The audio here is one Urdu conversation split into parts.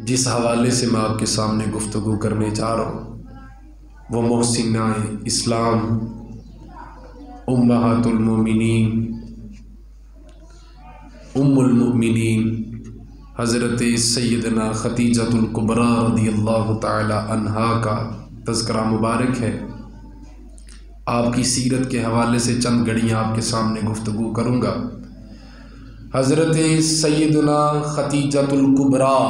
جس حوالے سے میں آپ کے سامنے گفتگو کرنے جا رہا ہوں وہ محسنہ اسلام امہات المومنین ام المؤمنین حضرت سیدنا خدیجۃ الکبریٰ رضی اللہ تعالی عنہا کا تذکرہ مبارک ہے۔ آپ کی سیرت کے حوالے سے چند گھڑیاں آپ کے سامنے گفتگو کروں گا۔ حضرت سیدنا خدیجۃ الکبریٰ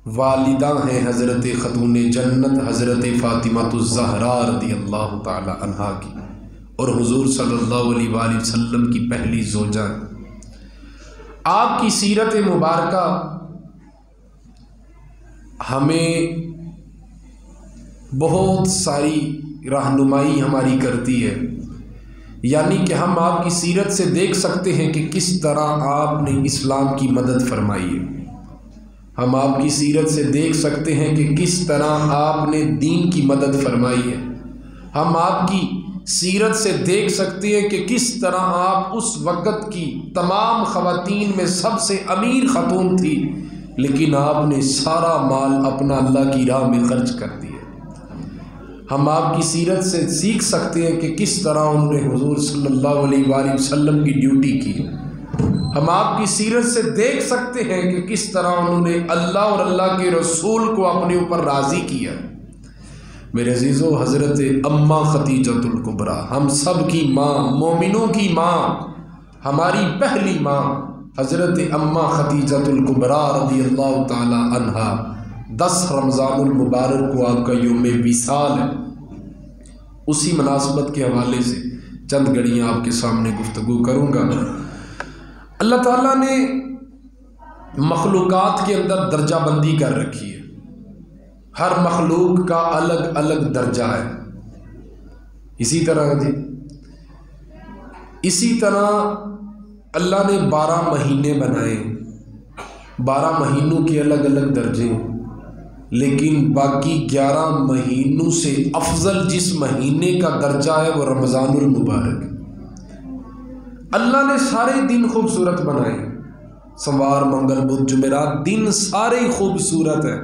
والدہ ہیں حضرت خاتون جنت حضرت فاطمہ الزہراء رضی اللہ تعالی عنہا کی، اور حضور صلی اللہ علیہ وآلہ وسلم کی پہلی زوجہ ہیں۔ آپ کی سیرت مبارکہ ہمیں بہت ساری رہنمائی ہماری کرتی ہے، یعنی کہ ہم آپ کی سیرت سے دیکھ سکتے ہیں کہ کس طرح آپ نے اسلام کی مدد فرمائی ہے۔ ہم آپ کی سیرت سے دیکھ سکتے ہیں کہ کس طرح آپ نے دین کی مدد فرمائی ہے۔ ہم آپ کی سیرت سے دیکھ سکتے ہیں کہ کس طرح آپ اس وقت کی تمام خواتین میں سب سے امیر خاتون تھی، لیکن آپ نے سارا مال اپنا اللہ کی راہ میں خرچ کر دیا۔ ہم آپ کی سیرت سے سیکھ سکتے ہیں کہ کس طرح انہوں نے حضور صلی اللہ علیہ وآلہ وسلم کی ڈیوٹی کی۔ ہم آپ کی سیرت سے دیکھ سکتے ہیں کہ کس طرح انہوں نے اللہ اور اللہ کے رسول کو اپنے اوپر راضی کیا۔ میرے عزیزو، حضرت اماں خدیجۃ الکبریٰ ہم سب کی ماں، مومنوں کی ماں، ہماری پہلی ماں حضرت اماں خدیجۃ الکبریٰ رضی اللہ تعالی عنہا 10 رمضان المبارک کو آپ کا یوم وصال ہے۔ اسی مناسبت کے حوالے سے چند گھڑیاں آپ کے سامنے گفتگو کروں گا۔ اللہ تعالیٰ نے مخلوقات کے اندر درجہ بندی کر رکھی ہے، ہر مخلوق کا الگ الگ درجہ ہے۔ اسی طرح اللہ نے 12 مہینے بنائے، 12 مہینوں کے الگ الگ درجے ہیں، لیکن باقی 11 مہینوں سے افضل جس مہینے کا درجہ ہے وہ رمضان المبارک۔ اللہ نے سارے دن خوبصورت بنائے، سوموار منگل بدھ جمعرات دن سارے خوبصورت ہیں،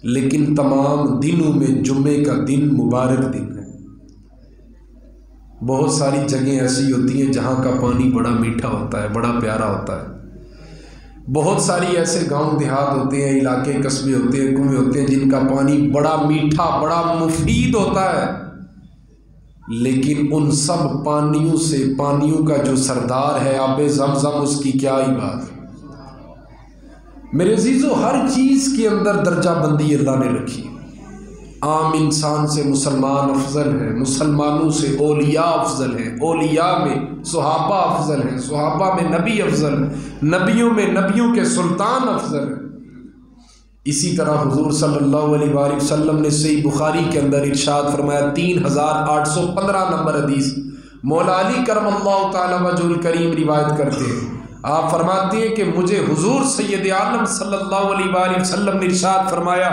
لیکن تمام دنوں میں جمعے کا دن مبارک دن ہے۔ بہت ساری جگہیں ایسی ہوتی ہیں جہاں کا پانی بڑا میٹھا ہوتا ہے، بڑا پیارا ہوتا ہے۔ بہت ساری ایسے گاؤں دیہات ہوتے ہیں، علاقے قصبے ہوتے ہیں، کنویں ہوتے ہیں جن کا پانی بڑا میٹھا، بڑا مفید ہوتا ہے، لیکن ان سب پانیوں سے پانیوں کا جو سردار ہے آب زمزم، اس کی کیا ہی بات ہے۔ میرے عزیزو، ہر چیز کے اندر درجہ بندی اللہ نے رکھی۔ عام انسان سے مسلمان افضل ہے، مسلمانوں سے اولیاء افضل ہیں، اولیاء میں صحابہ افضل ہیں، صحابہ میں نبی افضل ہیں، نبیوں میں نبیوں کے سلطان افضل ہیں۔ اسی طرح حضور صلی اللہ علیہ وآلہ وسلم نے صحیح بخاری کے اندر ارشاد فرمایا، 3815 نمبر حدیث، مولا علی کرم اللہ تعالی وجہ الکریم روایت کرتے ہیں۔ آپ فرماتے ہیں کہ مجھے حضور سید عالم صلی اللہ علیہ وآلہ وسلم نے ارشاد فرمایا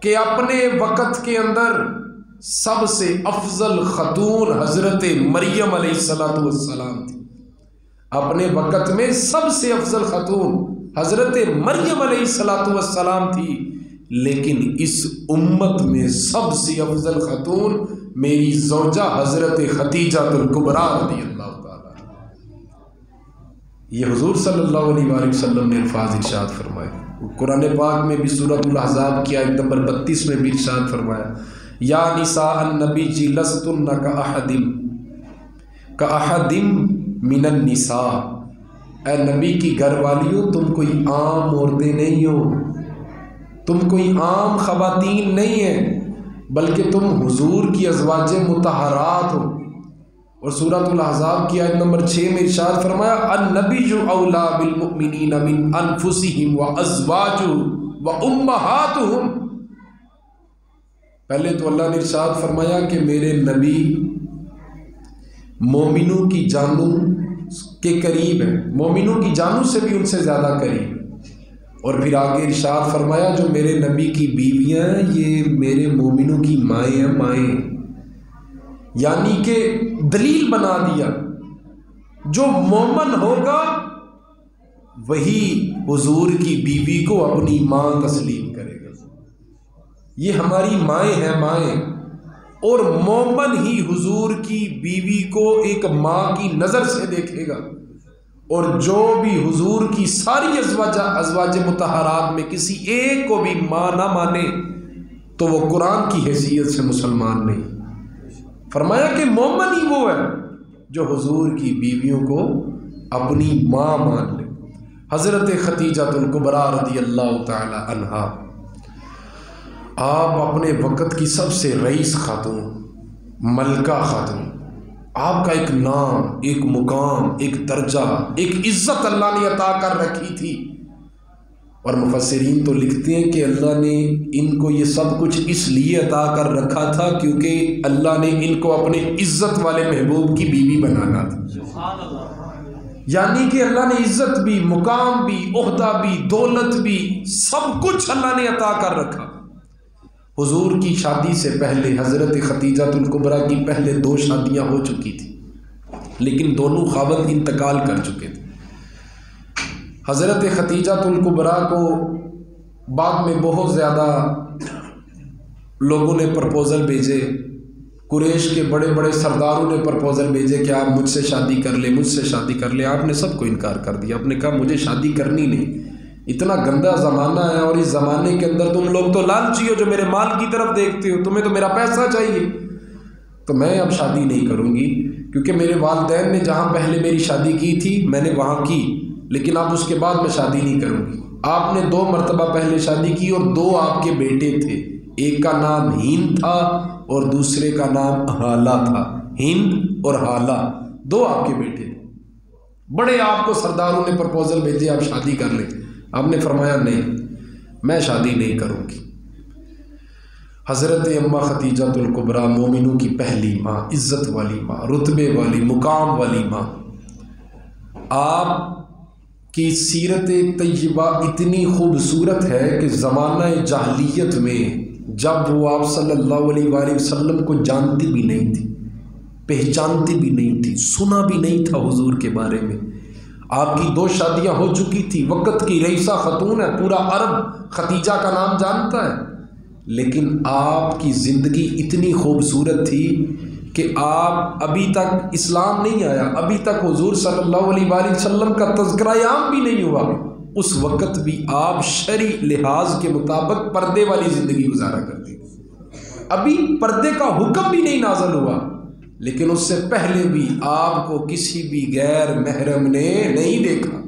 کہ اپنے وقت کے اندر سب سے افضل خاتون حضرت مریم علیہ السلام تھی۔ اپنے وقت میں سب سے افضل خاتون حضرت مریم علیہ السلام تھی، لیکن اس امت میں سب سے افضل خاتون میری زوجہ حضرت خدیجۃ الکبریٰ رضی اللہ تعالی۔ یہ حضور صلی اللہ علیہ وآلہ وسلم نے الفاظ ارشاد فرمائے۔ قرآن پاک میں بھی سورۃ الاحزاب کی آیت نمبر 32 میں بھی ارشاد فرمایا، یا نساء النبی لستن کأحد من النساء، اے نبی کی گھر والیوں تم کوئی عام عورتیں نہیں ہو، تم کوئی عام خواتین نہیں ہیں، بلکہ تم حضور کی ازواج مطہرات ہو۔ اور سورۃ الاحزاب کی آیت نمبر 6 میں ارشاد فرمایا، النبی اولیٰ بالمؤمنین من انفسہم وازواجہ وامہاتہم۔ پہلے تو اللہ نے ارشاد فرمایا کہ میرے نبی مومنوں کی جانوں کے قریب ہے، مومنوں کی جانوں سے بھی ان سے زیادہ قریب، اور پھر آگے ارشاد فرمایا جو میرے نبی کی بیویاں ہیں یہ میرے مومنوں کی مائیں ہیں، مائیں، یعنی کہ دلیل بنا دیا جو مومن ہوگا وہی حضور کی بیوی کو اپنی ماں تسلیم کرے گا۔ یہ ہماری مائیں ہیں، مائیں، اور مومن ہی حضور کی بیوی کو ایک ماں کی نظر سے دیکھے گا، اور جو بھی حضور کی ساری ازواج مطہرات میں کسی ایک کو بھی ماں نہ مانے تو وہ قرآن کی حیثیت سے مسلمان نہیں۔ فرمایا کہ مومن ہی وہ ہے جو حضور کی بیویوں کو اپنی ماں مان لے۔ حضرت خدیجہ الکبریٰ رضی اللہ تعالی عنہا، آپ اپنے وقت کی سب سے رئیس خاتون، ملکہ خاتون، آپ کا ایک نام، ایک مقام، ایک درجہ، ایک عزت اللہ نے عطا کر رکھی تھی، اور مفسرین تو لکھتے ہیں کہ اللہ نے ان کو یہ سب کچھ اس لیے عطا کر رکھا تھا کیونکہ اللہ نے ان کو اپنے عزت والے محبوب کی بیوی بنانا تھا۔ سبحان اللہ۔ یعنی کہ اللہ نے عزت بھی، مقام بھی، عہدہ بھی، دولت بھی، سب کچھ اللہ نے عطا کر رکھا۔ حضور کی شادی سے پہلے حضرت خدیجہ الکبریٰ کی پہلے 2 شادیاں ہو چکی تھی، لیکن دونوں خاوند انتقال کر چکے تھے۔ حضرت خدیجہ الکبریٰ کو بعد میں بہت زیادہ لوگوں نے پرپوزل بھیجے، قریش کے بڑے بڑے سرداروں نے پرپوزل بھیجے کہ آپ مجھ سے شادی کر لیں، مجھ سے شادی کر لیں۔ آپ نے سب کو انکار کر دیا، آپ نے کہا مجھے شادی کرنی نہیں، اتنا گندا زمانہ ہے، اور اس زمانے کے اندر تم لوگ تو لالچی ہو جو میرے مال کی طرف دیکھتے ہو، تمہیں تو میرا پیسہ چاہیے، تو میں اب شادی نہیں کروں گی، کیونکہ میرے والدین نے جہاں پہلے میری شادی کی تھی میں نے وہاں کی، لیکن اب اس کے بعد میں شادی نہیں کروں گی۔ آپ نے 2 مرتبہ پہلے شادی کی اور 2 آپ کے بیٹے تھے، ایک کا نام ہند تھا اور دوسرے کا نام حالہ تھا، ہند اور حالہ 2 آپ کے بیٹے تھے۔ بڑے آپ کو سرداروں نے پرپوزل بھیجے آپ شادی کر لیں، آپ نے فرمایا نہیں، میں شادی نہیں کروں گی۔ حضرت اماں خدیجہ الکبریٰ مومنوں کی پہلی ماں، عزت والی ماں، رتبے والی، مقام والی ماں، آپ کی سیرت طیبہ اتنی خوبصورت ہے کہ زمانہ جاہلیت میں جب وہ آپ صلی اللہ علیہ وآلہ وسلم کو جانتی بھی نہیں تھی، پہچانتی بھی نہیں تھی، سنا بھی نہیں تھا حضور کے بارے میں، آپ کی 2 شادیاں ہو چکی تھی، وقت کی رئیسہ خاتون ہے، پورا عرب خدیجہ کا نام جانتا ہے، لیکن آپ کی زندگی اتنی خوبصورت تھی کہ آپ ابھی تک اسلام نہیں آیا، ابھی تک حضور صلی اللہ علیہ وآلہ وسلم کا تذکرہ عام بھی نہیں ہوا، اس وقت بھی آپ شرعی لحاظ کے مطابق پردے والی زندگی گزارا کرتے تھے، ابھی پردے کا حکم بھی نہیں نازل ہوا، لیکن اس سے پہلے بھی آپ کو کسی بھی غیر محرم نے نہیں دیکھا،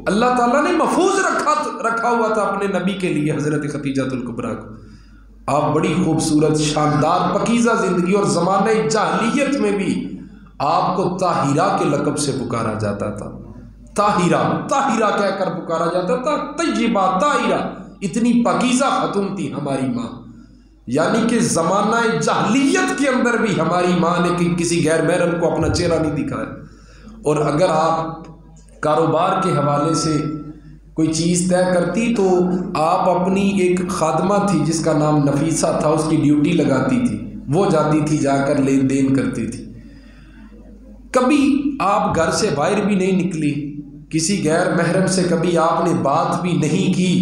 اللہ تعالیٰ نے محفوظ رکھا ہوا تھا اپنے نبی کے لیے حضرت خدیجہ الکبریٰ کو۔ آپ بڑی خوبصورت، شاندار، پاکیزہ زندگی، اور زمانہ جاہلیت میں بھی آپ کو طاہرہ کے لقب سے پکارا جاتا تھا، طاہرہ طاہرہ کہہ کر پکارا جاتا تھا، طیبہ طاہرہ، اتنی پاکیزہ خاتون تھی ہماری ماں، یعنی کہ زمانہ جاہلیت کے اندر بھی ہماری ماں نے کسی غیر محرم کو اپنا چہرہ نہیں دکھایا۔ اور اگر آپ کاروبار کے حوالے سے کوئی چیز طے کرتی تو آپ اپنی ایک خادمہ تھی جس کا نام نفیسہ تھا، اس کی ڈیوٹی لگاتی تھی، وہ جاتی تھی، جا کر لین دین کرتی تھی، کبھی آپ گھر سے باہر بھی نہیں نکلی، کسی غیر محرم سے کبھی آپ نے بات بھی نہیں کی،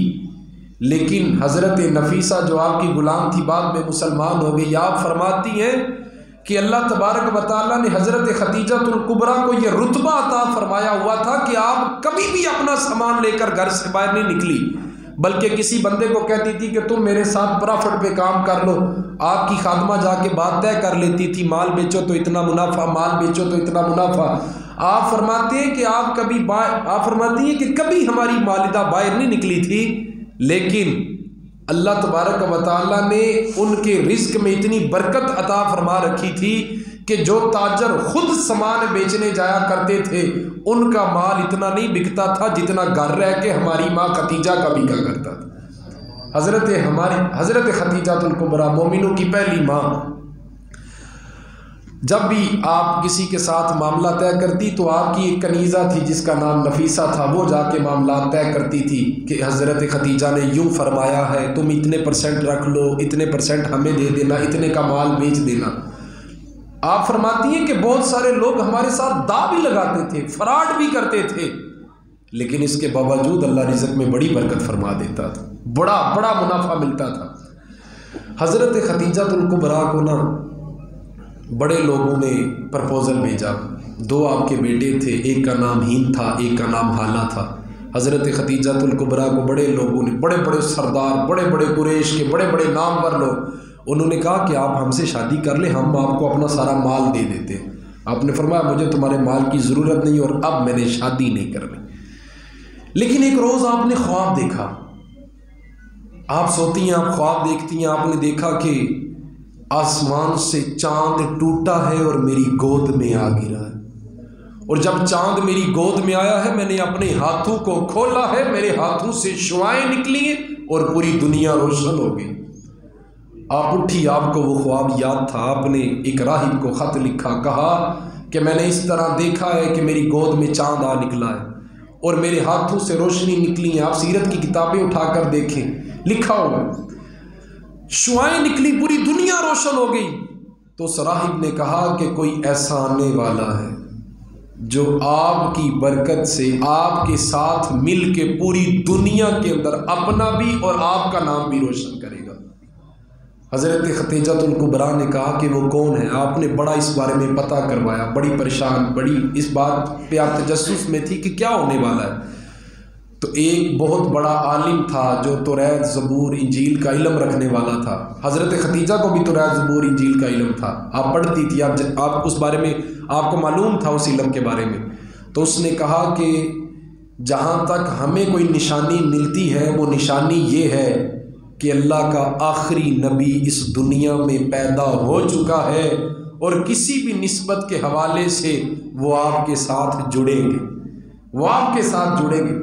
لیکن حضرت نفیسہ جو آپ کی غلام تھی بعد میں مسلمان ہو گئی۔ آپ فرماتی ہیں کہ اللہ تبارک و تعالیٰ نے حضرت خدیجہ الکبریٰ کو یہ رتبہ عطا فرمایا ہوا تھا کہ آپ کبھی بھی اپنا سامان لے کر گھر سے باہر نہیں نکلی، بلکہ کسی بندے کو کہتی تھی کہ تم میرے ساتھ پرافٹ پہ کام کر لو، آپ کی خادمہ جا کے بات طے کر لیتی تھی، مال بیچو تو اتنا منافع، مال بیچو تو اتنا منافع۔ آپ فرماتے ہیں کہ آپ فرماتی ہیں کہ کبھی ہماری والدہ باہر نہیں نکلی تھی، لیکن اللہ تبارک و تعالیٰ نے ان کے رزق میں اتنی برکت عطا فرما رکھی تھی کہ جو تاجر خود سامان بیچنے جایا کرتے تھے ان کا مال اتنا نہیں بکتا تھا جتنا گھر رہ کے ہماری ماں خدیجہ کا بکا کرتا تھا۔ حضرت خدیجہ الکبریٰ مومنوں کی پہلی ماں، جب بھی آپ کسی کے ساتھ معاملہ طے کرتی تو آپ کی ایک کنیزہ تھی جس کا نام نفیسہ تھا، وہ جا کے معاملات طے کرتی تھی کہ حضرت خدیجہ نے یوں فرمایا ہے، تم اتنے % رکھ لو، اتنے % ہمیں دے دینا، اتنے کا مال بیچ دینا۔ آپ فرماتی ہیں کہ بہت سارے لوگ ہمارے ساتھ دا بھی لگاتے تھے، فراڈ بھی کرتے تھے، لیکن اس کے باوجود اللہ رزق میں بڑی برکت فرما دیتا تھا، بڑا بڑا منافع ملتا تھا۔ حضرت خدیجہ الکبریٰ کو نا بڑے لوگوں نے پرپوزل بھیجا، دو آپ کے بیٹے تھے، ایک کا نام ہند تھا، ایک کا نام حالہ تھا۔ حضرت خدیجہ الکبریٰ کو بڑے لوگوں نے، بڑے بڑے سردار، بڑے بڑے قریش کے بڑے بڑے نامور لوگ، انہوں نے کہا کہ آپ ہم سے شادی کر لیں، ہم آپ کو اپنا سارا مال دے دیتے ہیں۔ آپ نے فرمایا مجھے تمہارے مال کی ضرورت نہیں اور اب میں نے شادی نہیں کرنی۔ لیکن ایک روز آپ نے خواب دیکھا، آپ سوتی ہیں، آپ خواب دیکھتی ہیں، آپ نے دیکھا کہ آسمان سے چاند ٹوٹا ہے اور میری گود میں آ گرا ہے، اور جب چاند میری گود میں آیا ہے میں نے اپنے ہاتھوں کو کھولا ہے، میرے ہاتھوں سے شعائیں نکلی ہیں اور پوری دنیا روشن ہو گئی۔ آپ اٹھی، آپ کو وہ خواب یاد تھا، آپ نے ایک راہب کو خط لکھا، کہا کہ میں نے اس طرح دیکھا ہے کہ میری گود میں چاند آ نکلا ہے اور میرے ہاتھوں سے روشنی نکلی ہیں۔ آپ سیرت کی کتابیں اٹھا کر دیکھیں، لکھا ہوگا شعائیں نکلی، پوری دنیا روشن ہو گئی۔ تو اس راہب نے کہا کہ کوئی ایسا آنے والا ہے جو آپ کی برکت سے آپ کے ساتھ مل کے پوری دنیا کے اندر اپنا بھی اور آپ کا نام بھی روشن کرے گا۔ حضرت خدیجہ الکبریٰ نے کہا کہ وہ کون ہے؟ آپ نے بڑا اس بارے میں پتہ کروایا، بڑی پریشان، بڑی اس بات پہ آپ تجسس میں تھی کہ کیا ہونے والا ہے۔ تو ایک بہت بڑا عالم تھا جو توریت، زبور، انجیل کا علم رکھنے والا تھا۔ حضرت خدیجہ کو بھی توریت، زبور، انجیل کا علم تھا، آپ پڑھتی تھی، آپ اس بارے میں آپ کو معلوم تھا اس علم کے بارے میں۔ تو اس نے کہا کہ جہاں تک ہمیں کوئی نشانی ملتی ہے وہ نشانی یہ ہے کہ اللہ کا آخری نبی اس دنیا میں پیدا ہو چکا ہے اور کسی بھی نسبت کے حوالے سے وہ آپ کے ساتھ جڑیں گے، وہ آپ کے ساتھ جڑیں گے۔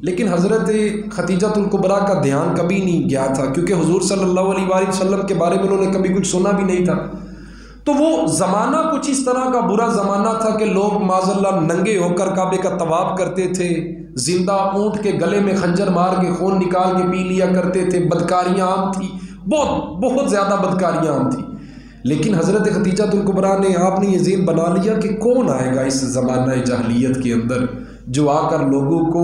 لیکن حضرت خدیجہ الکبریٰ کا دھیان کبھی نہیں گیا تھا، کیونکہ حضور صلی اللہ علیہ وآلہ وسلم کے بارے میں انہوں نے کبھی کچھ سنا بھی نہیں تھا۔ تو وہ زمانہ کچھ اس طرح کا برا زمانہ تھا کہ لوگ معاذ اللہ ننگے ہو کر کعبے کا طواف کرتے تھے، زندہ اونٹ کے گلے میں خنجر مار کے خون نکال کے پی لیا کرتے تھے، بدکاریاں عام تھی، بہت زیادہ بدکاریاں عام تھی۔ لیکن حضرت خدیجہ الکبریٰ نے، آپ نے یہ ذہن بنا لیا کہ کون آئے گا اس زمانہ جاہلیت کے اندر جو آ کر لوگوں کو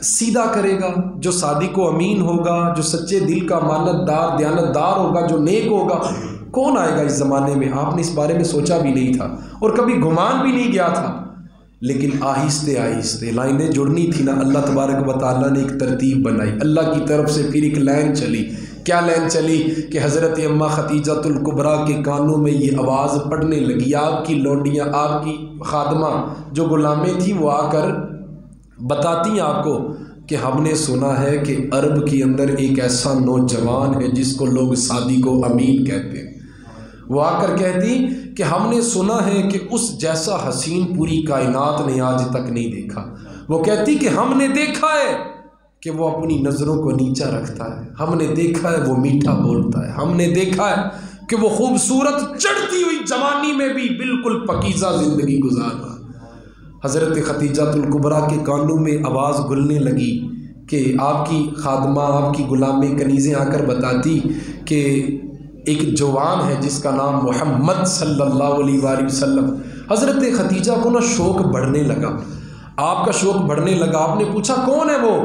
سیدھا کرے گا، جو صادق و امین ہوگا، جو سچے دل کا امانت دار، دیانت دار ہوگا، جو نیک ہوگا، کون آئے گا اس زمانے میں؟ آپ نے اس بارے میں سوچا بھی نہیں تھا اور کبھی گمان بھی نہیں گیا تھا۔ لیکن آہستہ آہستہ لائنیں جڑنی تھی نا، اللہ تبارک و تعالیٰ نے ایک ترتیب بنائی، اللہ کی طرف سے پھر ایک لائن چلی۔ کیا لائن چلی کہ حضرت اماں خدیجہ الکبریٰ کے کانوں میں یہ آواز پڑنے لگی، آپ کی لونڈیاں، آپ کی خادمہ جو غلامیں تھیں وہ آ کر بتاتی ہیں آپ کو کہ ہم نے سنا ہے کہ عرب کے اندر ایک ایسا نوجوان ہے جس کو لوگ صادق و امین کہتے ہیں۔ وہ آ کر کہتی کہ ہم نے سنا ہے کہ اس جیسا حسین پوری کائنات نے آج تک نہیں دیکھا۔ وہ کہتی کہ ہم نے دیکھا ہے کہ وہ اپنی نظروں کو نیچا رکھتا ہے، ہم نے دیکھا ہے وہ میٹھا بولتا ہے، ہم نے دیکھا ہے کہ وہ خوبصورت چڑھتی ہوئی جوانی میں بھی بالکل پکیزہ زندگی گزار رہا۔ حضرت خدیجہ الکبریٰ کے کانوں میں آواز گلنے لگی کہ آپ کی خادمہ، آپ کی غلامیں کنیزیں آ کر بتاتی کہ ایک جوان ہے جس کا نام محمد صلی اللہ علیہ وآلہ وسلم۔ حضرت خدیجہ کو نا شوق بڑھنے لگا، آپ کا شوق بڑھنے لگا۔ آپ نے پوچھا کون ہے وہ؟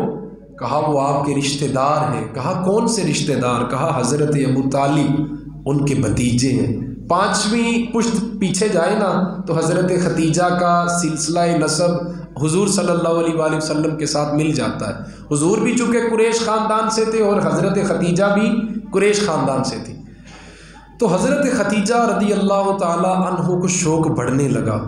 کہا وہ آپ کے رشتہ دار ہیں۔ کہا کون سے رشتہ دار؟ کہا حضرت ابو طالب ان کے بھتیجے ہیں۔ 5ویں پشت پیچھے جائے نا تو حضرت خدیجہ کا سلسلہ نسب حضور صلی اللہ علیہ وآلہ وسلم کے ساتھ مل جاتا ہے۔ حضور بھی چونکہ قریش خاندان سے تھے اور حضرت خدیجہ بھی قریش خاندان سے تھی، تو حضرت خدیجہ رضی اللہ تعالی عنہ کو شوق بڑھنے لگا۔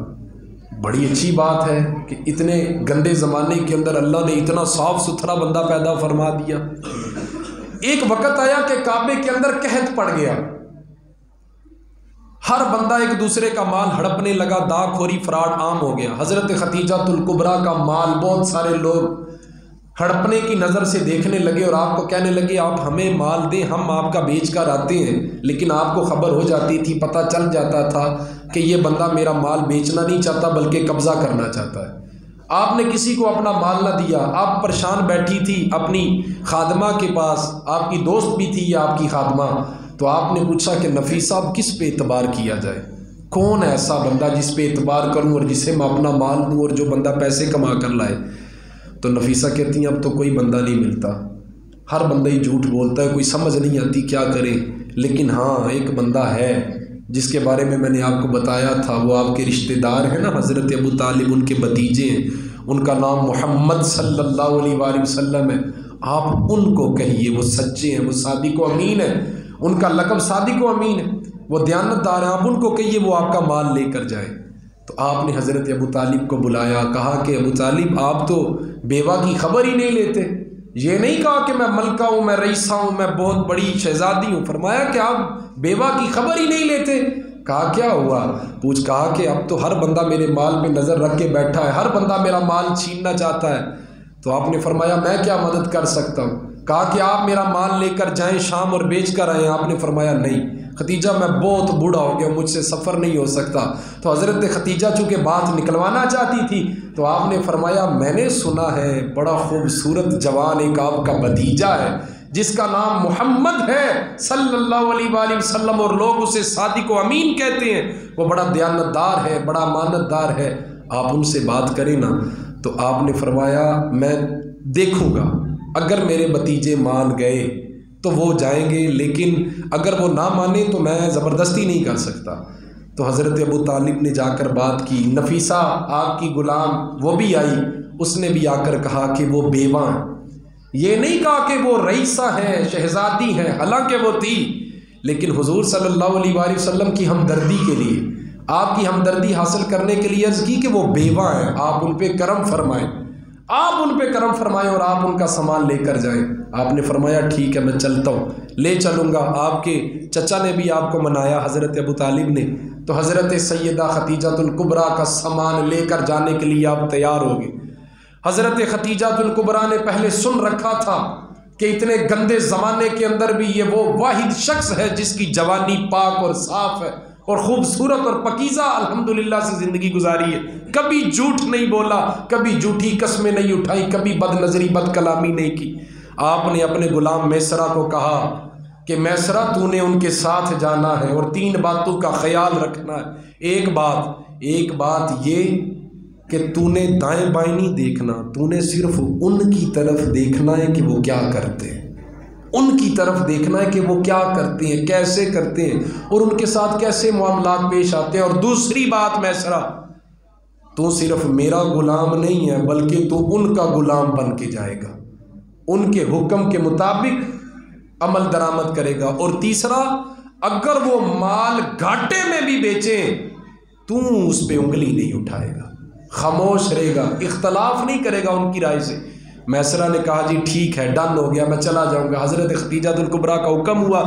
بڑی اچھی بات ہے کہ اتنے گندے زمانے کے اندر اللہ نے اتنا صاف ستھرا بندہ پیدا فرما دیا۔ ایک وقت آیا کہ کعبے کے اندر قحط پڑ گیا، ہر بندہ ایک دوسرے کا مال ہڑپنے لگا، داغ خوری، فراڈ عام ہو گیا۔ حضرت خدیجہ الکبریٰ کا مال بہت سارے لوگ ہڑپنے کی نظر سے دیکھنے لگے اور آپ کو کہنے لگے آپ ہمیں مال دیں، ہم آپ کا بیچ کر آتے ہیں۔ لیکن آپ کو خبر ہو جاتی تھی، پتہ چل جاتا تھا کہ یہ بندہ میرا مال بیچنا نہیں چاہتا بلکہ قبضہ کرنا چاہتا ہے۔ آپ نے کسی کو اپنا مال نہ دیا، آپ پریشان بیٹھی تھی اپنی خادمہ کے پاس، آپ کی دوست بھی تھی یہ آپ کی خادمہ، تو آپ نے پوچھا کہ نفیسہ اب کس پہ اعتبار کیا جائے؟ کون ایسا بندہ جس پہ اعتبار کروں اور جسے میں اپنا مال دوں اور جو بندہ پیسے کما کر لائے؟ تو نفیسہ کہتی ہیں اب تو کوئی بندہ نہیں ملتا، ہر بندہ ہی جھوٹ بولتا ہے، کوئی سمجھ نہیں آتی کیا کریں، لیکن ہاں ایک بندہ ہے جس کے بارے میں نے آپ کو بتایا تھا، وہ آپ کے رشتہ دار ہیں نا، حضرت ابو طالب ان کے بھتیجے ہیں، ان کا نام محمد صلی اللہ علیہ وآلہ وسلم ہے، آپ ان کو کہیے، وہ سچے ہیں، وہ صادق و امین ہیں، ان کا لقب صادق و امین ہے، وہ دیانتدار ہیں، آپ ان کو کہیے وہ آپ کا مال لے کر جائیں۔ تو آپ نے حضرت ابو طالب کو بلایا، کہا کہ ابو طالب آپ تو بیوہ کی خبر ہی نہیں لیتے، یہ نہیں کہا کہ میں ملکہ ہوں، میں رئیسہ ہوں، میں بہت بڑی شہزادی ہوں، فرمایا کہ آپ بیوہ کی خبر ہی نہیں لیتے۔ کہا کیا ہوا؟ کہا کہ اب تو ہر بندہ میرے مال پہ نظر رکھ کے بیٹھا ہے، ہر بندہ میرا مال چھیننا چاہتا ہے۔ تو آپ نے فرمایا میں کیا مدد کر سکتا ہوں؟ کہا کہ آپ میرا مال لے کر جائیں شام اور بیچ کر آئیں۔ آپ نے فرمایا نہیں ختیجہ میں بہت بوڑھا ہو گیا، مجھ سے سفر نہیں ہو سکتا۔ تو حضرت ختیجہ چونکہ بات نکلوانا چاہتی تھی تو آپ نے فرمایا میں نے سنا ہے بڑا خوبصورت جوان ایک آپ کا بھتیجا ہے جس کا نام محمد ہے صلی اللہ علیہ وآلہ وسلم، اور لوگ اسے صادق و امین کہتے ہیں، وہ بڑا دیانتدار ہے، بڑا امانتدار ہے، آپ ان سے بات کریں نا۔ تو آپ نے فرمایا میں دیکھوں گا، اگر میرے بھتیجے مان گئے تو وہ جائیں گے، لیکن اگر وہ نہ مانے تو میں زبردستی نہیں کر سکتا۔ تو حضرت ابو طالب نے جا کر بات کی، نفیسہ آپ کی غلام وہ بھی آئی، اس نے بھی آ کر کہا کہ وہ بیوہ ہیں، یہ نہیں کہا کہ وہ رئیسہ ہیں، شہزادی ہیں، حالانکہ وہ تھی، لیکن حضور صلی اللہ علیہ وآلہ وسلم کی ہمدردی کے لیے، آپ کی ہمدردی حاصل کرنے کے لیے عرض کی کہ وہ بیوہ ہیں، آپ ان پہ کرم فرمائیں، آپ ان پہ کرم فرمائیں اور آپ ان کا سامان لے کر جائیں۔ آپ نے فرمایا ٹھیک ہے میں چلتا ہوں، لے چلوں گا۔ آپ کے چچا نے بھی آپ کو منایا، حضرت ابو طالب نے، تو حضرت سیدہ ختیجہ الکبریٰ کا سامان لے کر جانے کے لیے آپ تیار ہو گئے۔ حضرت ختیجہ الکبریٰ نے پہلے سن رکھا تھا کہ اتنے گندے زمانے کے اندر بھی یہ وہ واحد شخص ہے جس کی جوانی پاک اور صاف ہے اور خوبصورت اور پکیزہ الحمدللہ سے زندگی گزاری ہے، کبھی جھوٹ نہیں بولا، کبھی جھوٹی قسمیں نہیں اٹھائی، کبھی بد نظری بد کلامی نہیں کی۔ آپ نے اپنے غلام میسرہ کو کہا کہ میسرہ تو نے ان کے ساتھ جانا ہے اور 3 باتوں کا خیال رکھنا ہے۔ ایک بات یہ کہ تو نے دائیں بائیں نہیں دیکھنا، تو نے صرف ان کی طرف دیکھنا ہے کہ وہ کیا کرتے ہیں، ان کی طرف دیکھنا ہے کہ وہ کیا کرتے ہیں، کیسے کرتے ہیں اور ان کے ساتھ کیسے معاملات پیش آتے ہیں۔ اور دوسری بات میسرہ، تو صرف میرا غلام نہیں ہے بلکہ تو ان کا غلام بن کے جائے گا، ان کے حکم کے مطابق عمل درآمد کرے گا۔ اور تیسرا، اگر وہ مال گھاٹے میں بھی بیچیں تو اس پہ انگلی نہیں اٹھائے گا، خاموش رہے گا، اختلاف نہیں کرے گا ان کی رائے سے۔ میسرہ نے کہا جی ٹھیک ہے، ڈن ہو گیا، میں چلا جاؤں گا۔ حضرت ختیجہ الکبریٰ کا حکم ہوا،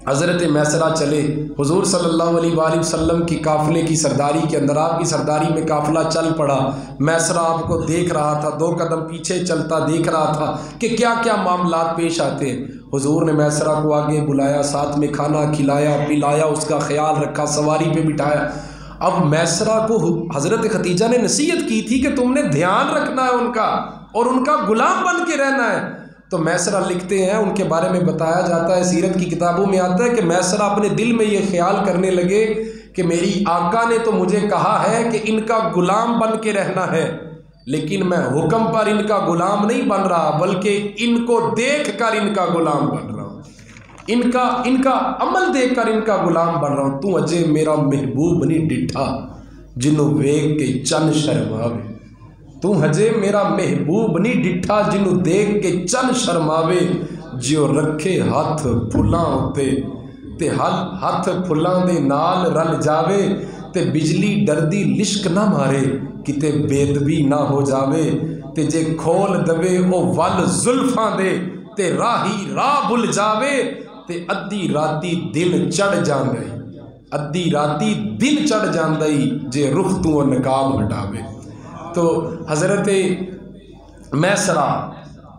حضرت میسرہ چلے، حضور صلی اللہ علیہ وآلہ وسلم کی قافلے کی سرداری کے اندر، آپ کی سرداری میں قافلہ چل پڑا۔ میسرہ آپ کو دیکھ رہا تھا، 2 قدم پیچھے چلتا دیکھ رہا تھا کہ کیا کیا معاملات پیش آتے ہیں۔ حضور نے میسرہ کو آگے بلایا، ساتھ میں کھانا کھلایا پلایا، اس کا خیال رکھا، سواری پہ بٹھایا۔ اب میسرہ کو حضرت ختیجہ نے نصیحت کی تھی کہ تم نے دھیان رکھنا ہے ان کا اور ان کا غلام بن کے رہنا ہے۔ تو میسرہ لکھتے ہیں، ان کے بارے میں بتایا جاتا ہے، سیرت کی کتابوں میں آتا ہے کہ میسرہ اپنے دل میں یہ خیال کرنے لگے کہ میری آقا نے تو مجھے کہا ہے کہ ان کا غلام بن کے رہنا ہے، لیکن میں حکم پر ان کا غلام نہیں بن رہا بلکہ ان کو دیکھ کر ان کا غلام بن رہا ہوں، ان کا عمل دیکھ کر ان کا غلام بن رہا ہوں۔ تو اجے میرا محبوب نہیں ڈٹھا جنوں ویگ کے چن شرماوے، تو ہجے میرا محبوب نہیں ڈٹھا جنوں دیکھ کے چن شرماوے، جو رکھے ہاتھ پھلاں ہوتے تے ہاتھ پھلاں دے نال رل جاوے، تے بجلی ڈردی لشک نہ مارے کتے بےدبی نہ ہو جاوے، تے جے کھول دوے او ول زلفاں دے تے راہی راہ بھل جاوے، تے ادھی راتی دن چڑھ جاندے، ادھی راتی دن چڑھ جاندے جے رخ تو نقاب ہٹاوے۔ تو حضرت میسرہ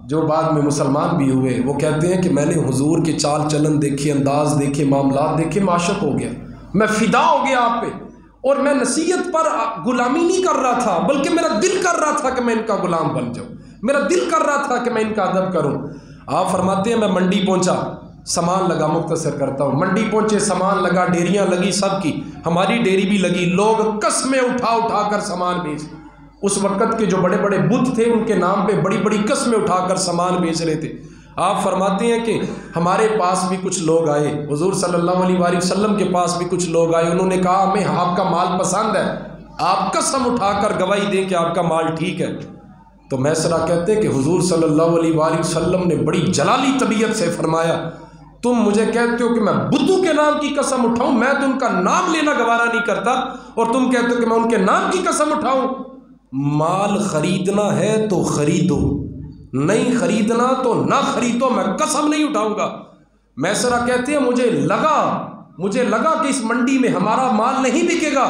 جو بعد میں مسلمان بھی ہوئے، وہ کہتے ہیں کہ میں نے حضور کے چال چلن دیکھے، انداز دیکھے، معاملات دیکھے، میں عاشق ہو گیا، میں فدا ہو گیا آپ پہ، اور میں نصیحت پر غلامی نہیں کر رہا تھا بلکہ میرا دل کر رہا تھا کہ میں ان کا غلام بن جاؤں، میرا دل کر رہا تھا کہ میں ان کا ادب کروں۔ آپ فرماتے ہیں میں منڈی پہنچا، سامان لگا، مختصر کرتا ہوں، منڈی پہنچے، سامان لگا، ڈیریاں لگی، سب کی، ہماری ڈیری بھی لگی، لوگ قسمیں اٹھا اٹھا کر سامان بیچ، اس وقت کے جو بڑے بڑے بت تھے ان کے نام پہ بڑی بڑی قسمیں اٹھا کر سامان بیچ رہے تھے۔ آپ فرماتے ہیں کہ ہمارے پاس بھی کچھ لوگ آئے، حضور صلی اللہ علیہ وآلہ وسلم کے پاس بھی کچھ لوگ آئے، انہوں نے کہا ہمیں آپ کا مال پسند ہے، آپ قسم اٹھا کر گواہی دیں کہ آپ کا مال ٹھیک ہے۔ تو میسرہ کہتے ہیں کہ حضور صلی اللہ علیہ وآلہ وسلم نے بڑی جلالی طبیعت سے فرمایا تم مجھے کہتے ہو کہ میں بدھو کے نام کی قسم اٹھاؤں، میں تو ان کا نام لینا گوارا نہیں کرتا، اور تم کہتے ہو کہ میں ان کے نام کی قسم اٹھاؤں۔ مال خریدنا ہے تو خریدو، نہیں خریدنا تو نہ خریدو، میں قسم نہیں اٹھاؤں گا۔ میسرہ کہتے ہیں مجھے لگا کہ اس منڈی میں ہمارا مال نہیں بکے گا،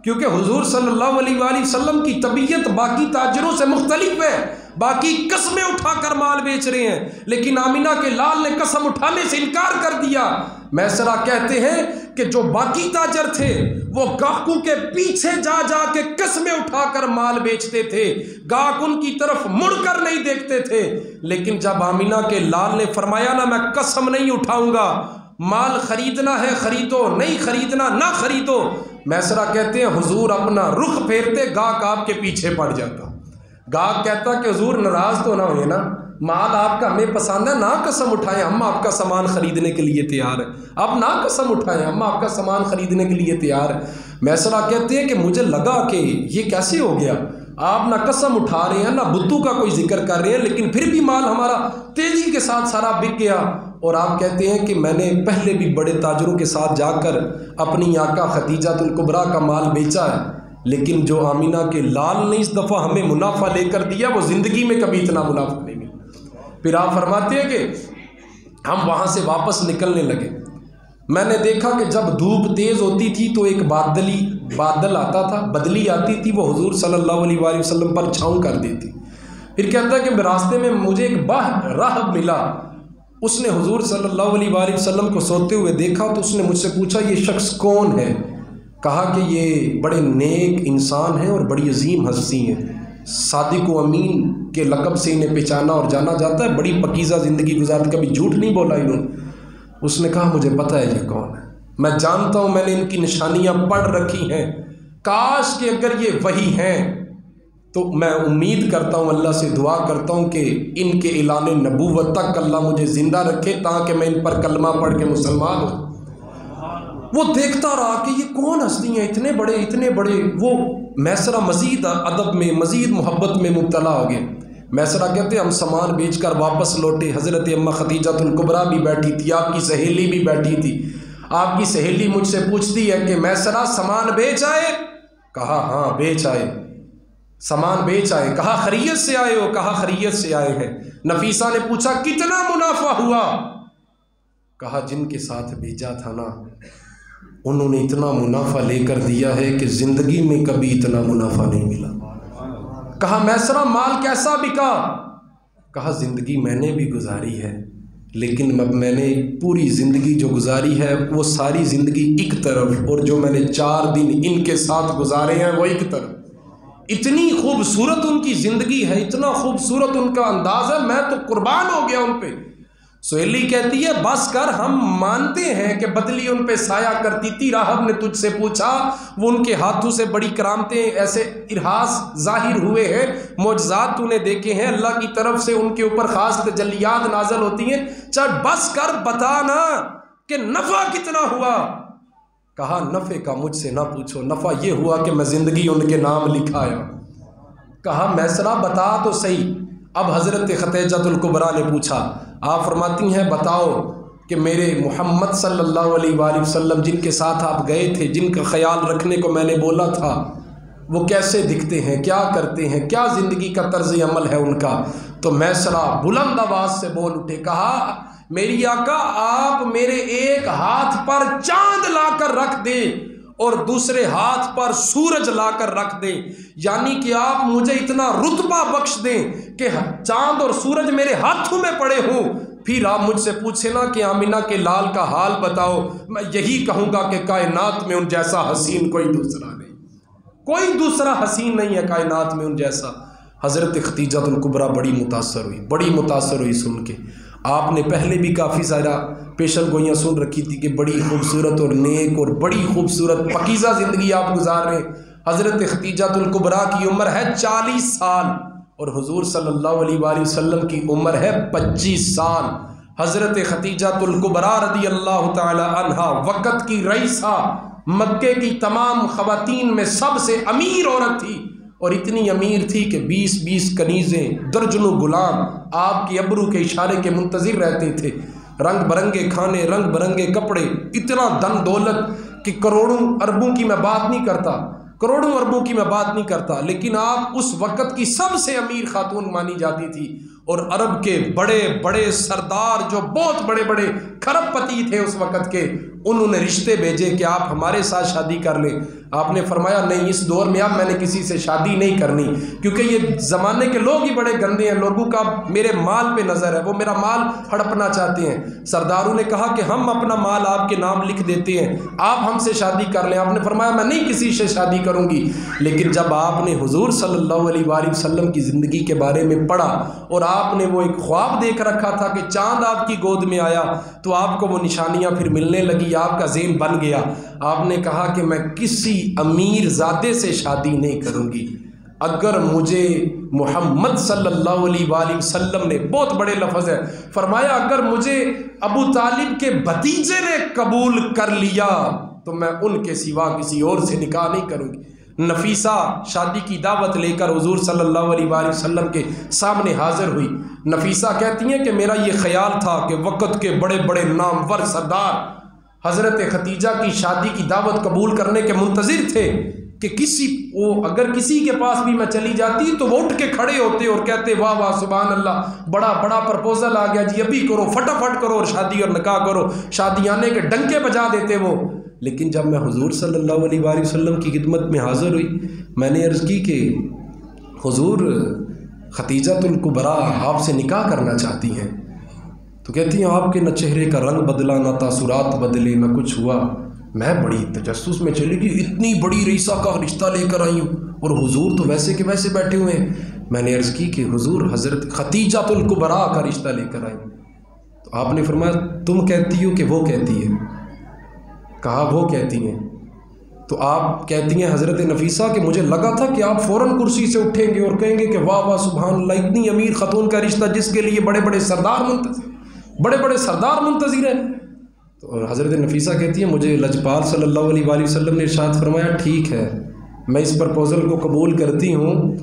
کیونکہ حضور صلی اللہ علیہ وآلہ وسلم کی طبیعت باقی تاجروں سے مختلف ہے، باقی قسمیں اٹھا کر مال بیچ رہے ہیں، لیکن آمینہ کے لال نے قسم اٹھانے سے انکار کر دیا۔ میسرہ کہتے ہیں کہ جو باقی تاجر تھے وہ گاہکوں کے پیچھے جا جا کے قسمیں اٹھا کر مال بیچتے تھے، گاہک ان کی طرف مڑ کر نہیں دیکھتے تھے، لیکن جب آمینہ کے لال نے فرمایا نا میں قسم نہیں اٹھاؤں گا، مال خریدنا ہے خریدو، نہیں خریدنا نہ خریدو، میسرہ کہتے ہیں حضور اپنا رخ پھیرتے، گاہک آپ کے پیچھے پڑ جاتا۔ گاہک کہتا کہ حضور ناراض تو نہ ہوئے نا، مال آپ کا ہمیں پسند ہے، نہ قسم اٹھائیں، ہم آپ کا سامان خریدنے کے لیے تیار ہیں، آپ نہ قسم اٹھائیں، ہم آپ کا سامان خریدنے کے لیے تیار ہیں۔ میسرہ کہتے ہیں کہ مجھے لگا کہ یہ کیسے ہو گیا، آپ نہ قسم اٹھا رہے ہیں نہ بدھو کا کوئی ذکر کر رہے ہیں، لیکن پھر بھی مال ہمارا تیزی کے ساتھ سارا بک گیا۔ اور آپ کہتے ہیں کہ میں نے پہلے بھی بڑے تاجروں کے ساتھ جا کر اپنی آقا خدیجہ الکبریٰ کا مال بیچا ہے، لیکن جو آمینہ کے لال نے اس دفعہ ہمیں منافع لے کر دیا وہ زندگی میں کبھی اتنا منافع نہیں ملا۔ پھر آپ فرماتے ہیں کہ ہم وہاں سے واپس نکلنے لگے، میں نے دیکھا کہ جب دھوپ تیز ہوتی تھی تو ایک بادل آتا تھا، بدلی آتی تھی، وہ حضور صلی اللہ علیہ وآلہ وسلم پر چھاؤں کر دیتی۔ پھر کہتا ہے کہ راستے میں مجھے ایک راہب ملا، اس نے حضور صلی اللہ علیہ وآلہ وسلم کو سوتے ہوئے دیکھا تو اس نے مجھ سے پوچھا یہ شخص کون ہے؟ کہا کہ یہ بڑے نیک انسان ہیں اور بڑی عظیم ہستی ہیں، صادق و امین کے لقب سے انہیں پہچانا اور جانا جاتا ہے، بڑی پکیزہ زندگی گزارتی، کبھی جھوٹ نہیں بولا انہوں نے۔ اس نے کہا مجھے پتہ ہے یہ کون ہے، میں جانتا ہوں، میں نے ان کی نشانیاں پڑھ رکھی ہیں، کاش کہ اگر یہ وہی ہیں تو میں امید کرتا ہوں، اللہ سے دعا کرتا ہوں کہ ان کے اعلان نبوت تک اللہ مجھے زندہ رکھے تاکہ میں ان پر کلمہ پڑھ کے مسلمان ہوں۔ وہ دیکھتا رہا کہ یہ کون ہستی ہیں، اتنے بڑے، وہ میسرہ مزید ادب میں مزید محبت میں مبتلا ہو گئے۔ میسرہ کہتے ہم سامان بیچ کر واپس لوٹے، حضرت اماں خدیجہ الکبریٰ بھی بیٹھی تھی، آپ کی سہیلی بھی بیٹھی تھی۔ آپ کی سہیلی مجھ سے پوچھتی ہے کہ میسرہ سامان بیچ آئے؟ کہا ہاں بیچ آئے۔ سامان بیچ آئے؟ کہا خیریت سے آئے ہو؟ کہا خیریت سے آئے ہیں۔ نفیسہ نے پوچھا کتنا منافع ہوا؟ کہا جن کے ساتھ بھیجا تھا نا انہوں نے اتنا منافع لے کر دیا ہے کہ زندگی میں کبھی اتنا منافع نہیں ملا۔ کہا میسرہ مال کیسا بکا؟ کہا زندگی میں نے بھی گزاری ہے، لیکن اب میں نے پوری زندگی جو گزاری ہے وہ ساری زندگی ایک طرف، اور جو میں نے 4 دن ان کے ساتھ گزارے ہیں وہ ایک طرف۔ اتنی خوبصورت ان کی زندگی ہے، اتنا خوبصورت ان کا انداز ہے، میں تو قربان ہو گیا ان پہ۔ سہیلی کہتی ہے بس کر، ہم مانتے ہیں کہ بدلی ان پہ سایہ کرتی تھی، راہب نے تجھ سے پوچھا، وہ ان کے ہاتھوں سے بڑی کرامتیں ایسے ارہاس ظاہر ہوئے ہیں، معجزات تو نے دیکھے ہیں، اللہ کی طرف سے ان کے اوپر خاص تجلیات نازل ہوتی ہیں، چل بس کر بتانا کہ نفع کتنا ہوا؟ کہا نفع کا مجھ سے نہ پوچھو، نفع یہ ہوا کہ میں زندگی ان کے نام لکھایا۔ کہا میسرہ بتا تو صحیح۔ اب حضرت خدیجہ الکبریٰ نے پوچھا، آپ فرماتی ہیں بتاؤ کہ میرے محمد صلی اللہ علیہ وآلہ وسلم جن کے ساتھ آپ گئے تھے، جن کا خیال رکھنے کو میں نے بولا تھا، وہ کیسے دکھتے ہیں، کیا کرتے ہیں، کیا زندگی کا طرز عمل ہے ان کا؟ تو میسرہ بلند آواز سے بول اٹھے، کہا میری آقا آپ میرے ایک ہاتھ پر چاند لا کر رکھ دیں اور دوسرے ہاتھ پر سورج لا کر رکھ دیں، یعنی کہ آپ مجھے اتنا رتبہ بخش دیں کہ چاند اور سورج میرے ہاتھوں میں پڑے ہوں، پھر آپ مجھ سے پوچھیں نا کہ آمینہ کے لال کا حال بتاؤ، میں یہی کہوں گا کہ کائنات میں ان جیسا حسین کوئی دوسرا نہیں، کوئی دوسرا حسین نہیں ہے کائنات میں ان جیسا۔ حضرت خدیجہ الکبریٰ بڑی متاثر ہوئی سن کے۔ آپ نے پہلے بھی کافی سارا پیشن گوئیاں سن رکھی تھی کہ بڑی خوبصورت اور نیک اور بڑی خوبصورت پاکیزہ زندگی آپ گزار رہے ہیں۔ حضرت خدیجہ الکبریٰ کی عمر ہے 40 سال اور حضور صلی اللہ علیہ وآلہ وسلم کی عمر ہے 25 سال۔ حضرت خدیجہ الکبریٰ رضی اللہ تعالی عنہا وقت کی رئیسہ، مکے کی تمام خواتین میں سب سے امیر عورت تھی، اور اتنی امیر تھی کہ 20 کنیزیں، درجنوں غلام آپ کے ابرو کے اشارے کے منتظر رہتے تھے، رنگ برنگے کھانے، رنگ برنگے کپڑے، اتنا دن دولت کہ کروڑوں اربوں کی میں بات نہیں کرتا، کروڑوں اربوں کی میں بات نہیں کرتا، لیکن آپ اس وقت کی سب سے امیر خاتون مانی جاتی تھی۔ اور عرب کے بڑے بڑے سردار جو بہت بڑے بڑے کھرب پتی تھے اس وقت کے، انہوں نے رشتے بھیجے کہ آپ ہمارے ساتھ شادی کر لیں۔ آپ نے فرمایا نہیں، اس دور میں اب میں نے کسی سے شادی نہیں کرنی، کیونکہ یہ زمانے کے لوگ ہی بڑے گندے ہیں، لوگوں کا میرے مال پہ نظر ہے، وہ میرا مال ہڑپنا چاہتے ہیں۔ سرداروں نے کہا کہ ہم اپنا مال آپ کے نام لکھ دیتے ہیں، آپ ہم سے شادی کر لیں۔ آپ نے فرمایا میں نہیں کسی سے شادی کروں گی۔ لیکن جب آپ نے حضور صلی اللہ علیہ وآلہ وسلم کی زندگی کے بارے میں پڑھا اور آپ نے وہ ایک خواب دیکھ رکھا تھا کہ چاند آپ کی گود میں آیا، تو آپ کو وہ نشانیاں پھر ملنے لگی، آپ کا ذہن بن گیا۔ آپ نے کہا کہ میں کسی امیر زادے سے شادی نہیں کروں گی، اگر مجھے محمد صلی اللہ علیہ وآلہ وسلم نے، بہت بڑے لفظ ہے، فرمایا اگر مجھے ابو طالب کے بھتیجے نے قبول کر لیا تو میں ان کے سوا کسی اور سے نکاح نہیں کروں گی۔ نفیسہ شادی کی دعوت لے کر حضور صلی اللہ علیہ وآلہ وسلم کے سامنے حاضر ہوئی۔ نفیسہ کہتی ہیں کہ میرا یہ خیال تھا کہ وقت کے بڑے بڑے نامور سردار حضرت خدیجہ کی شادی کی دعوت قبول کرنے کے منتظر تھے کہ اگر کسی کے پاس بھی میں چلی جاتی تو وہ اٹھ کے کھڑے ہوتے اور کہتے واہ واہ سبحان اللہ، بڑا بڑا پرپوزل آ گیا جی، ابھی کرو، فٹافٹ کرو اور شادی اور نکاح کرو، شادی آنے کے ڈنکے بجا دیتے وہ۔ لیکن جب میں حضور صلی اللہ علیہ وآلہ وسلم کی خدمت میں حاضر ہوئی، میں نے عرض کی کہ حضور خدیجہ الکبریٰ آپ سے نکاح کرنا چاہتی ہیں، تو کہتی ہیں آپ کے نہ چہرے کا رنگ بدلا، نہ تاثرات بدلے، نہ کچھ ہوا۔ میں بڑی تجسس میں چلی گئی، اتنی بڑی رئیسہ کا رشتہ لے کر آئی ہوں اور حضور تو ویسے کے ویسے بیٹھے ہوئے ہیں۔ میں نے عرض کی کہ حضور حضرت خدیجہ الکبریٰ کا رشتہ لے کر آئی ہوں۔ تو آپ نے فرمایا تم کہتی ہو کہ وہ کہتی ہے؟ کہا وہ کہتی ہیں۔ تو آپ کہتی ہیں حضرت نفیسہ کہ مجھے لگا تھا کہ آپ فوراً کرسی سے اٹھیں گے اور کہیں گے کہ واہ واہ سبحان اللہ، اتنی امیر خاتون کا رشتہ جس کے لیے بڑے بڑے سردار منتظر ہیں۔ تو حضرت نفیسہ کہتی ہیں مجھے لجپال صلی اللہ علیہ وآلہ وسلم نے ارشاد فرمایا ٹھیک ہے، میں اس پرپوزل کو قبول کرتی ہوں،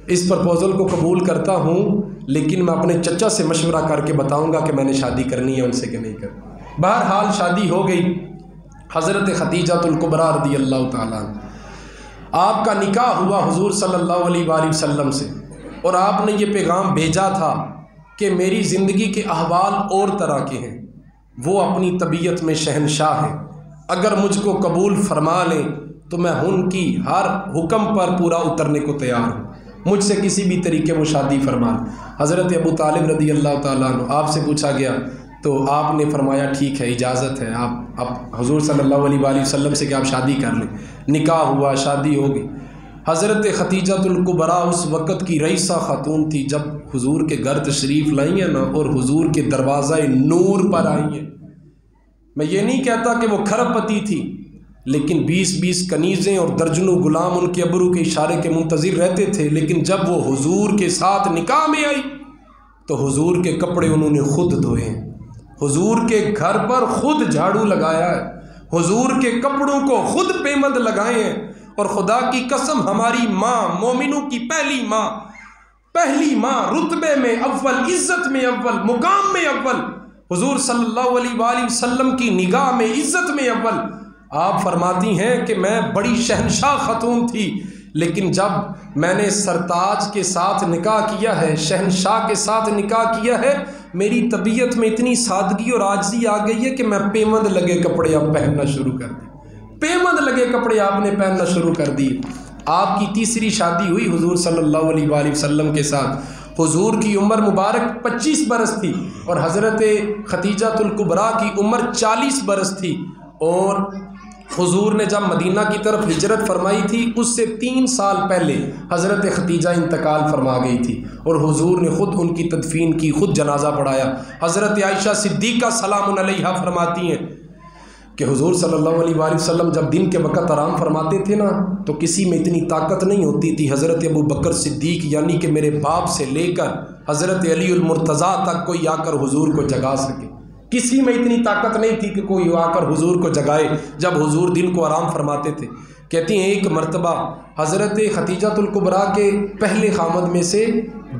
اس پرپوزل کو قبول کرتا ہوں، لیکن میں اپنے چچا سے مشورہ کر کے بتاؤں گا کہ میں نے شادی کرنی ہے ان سے کہ نہیں کرنی۔ بہرحال شادی ہو گئی حضرت خدیجہ الکبریٰ رضی اللہ تعالیٰ عنہ۔ آپ کا نکاح ہوا حضور صلی اللہ علیہ وآلہ وسلم سے، اور آپ نے یہ پیغام بھیجا تھا کہ میری زندگی کے احوال اور طرح کے ہیں، وہ اپنی طبیعت میں شہنشاہ ہیں، اگر مجھ کو قبول فرما لیں تو میں ان کی ہر حکم پر پورا اترنے کو تیار ہوں، مجھ سے کسی بھی طریقے وہ شادی فرما لیں۔ حضرت ابو طالب رضی اللہ تعالیٰ عنہ، آپ سے پوچھا گیا تو آپ نے فرمایا ٹھیک ہے، اجازت ہے، آپ حضور صلی اللہ علیہ وآلہ وسلم سے کہ آپ شادی کر لیں۔ نکاح ہوا، شادی ہو گئی۔ حضرت خدیجہ الکبریٰ اس وقت کی رئیسہ خاتون تھی، جب حضور کے گھر تشریف لائی ہیں نا اور حضور کے دروازہ نور پر آئی ہیں۔ میں یہ نہیں کہتا کہ وہ کھرب پتی تھی، لیکن 20 کنیزیں اور درجنوں غلام ان کے ابرو کے اشارے کے منتظر رہتے تھے، لیکن جب وہ حضور کے ساتھ نکاح میں آئی تو حضور کے کپڑے انہوں نے خود دھوئے ہیں، حضور کے گھر پر خود جھاڑو لگایا ہے، حضور کے کپڑوں کو خود پیمند لگائے ہیں۔ اور خدا کی قسم ہماری ماں، مومنوں کی پہلی ماں، رتبے میں اول، عزت میں اول، مقام میں اول، حضور صلی اللہ علیہ وآلہ وسلم کی نگاہ میں عزت میں اول۔ آپ فرماتی ہیں کہ میں بڑی شہنشاہ خاتون تھی، لیکن جب میں نے سرتاج کے ساتھ نکاح کیا ہے، شہنشاہ کے ساتھ نکاح کیا ہے، میری طبیعت میں اتنی سادگی اور عاجزی آ گئی ہے کہ میں پیمند لگے کپڑے اب پہننا شروع کر دیں، پیمند لگے کپڑے آپ نے پہننا شروع کر دیے۔ آپ کی تیسری شادی ہوئی حضور صلی اللہ علیہ وآلہ وسلم کے ساتھ۔ حضور کی عمر مبارک 25 برس تھی اور حضرت خدیجہ الکبریٰ کی عمر 40 برس تھی، اور حضور نے جب مدینہ کی طرف ہجرت فرمائی تھی اس سے 3 سال پہلے حضرت خدیجہ انتقال فرما گئی تھی، اور حضور نے خود ان کی تدفین کی، خود جنازہ پڑھایا۔ حضرت عائشہ صدیقہ سلام علیہا فرماتی ہیں کہ حضور صلی اللہ علیہ وآلہ وسلم جب دن کے وقت آرام فرماتے تھے نا تو کسی میں اتنی طاقت نہیں ہوتی تھی حضرت ابو بکر صدیق یعنی کہ میرے باپ سے لے کر حضرت علی المرتضیٰ تک کوئی آ کر حضور کو جگا سکے. کسی میں اتنی طاقت نہیں تھی کہ کوئی آ کر حضور کو جگائے جب حضور دن کو آرام فرماتے تھے. کہتی ہیں ایک مرتبہ حضرت خدیجۃ الکبریٰ کے پہلے خامد میں سے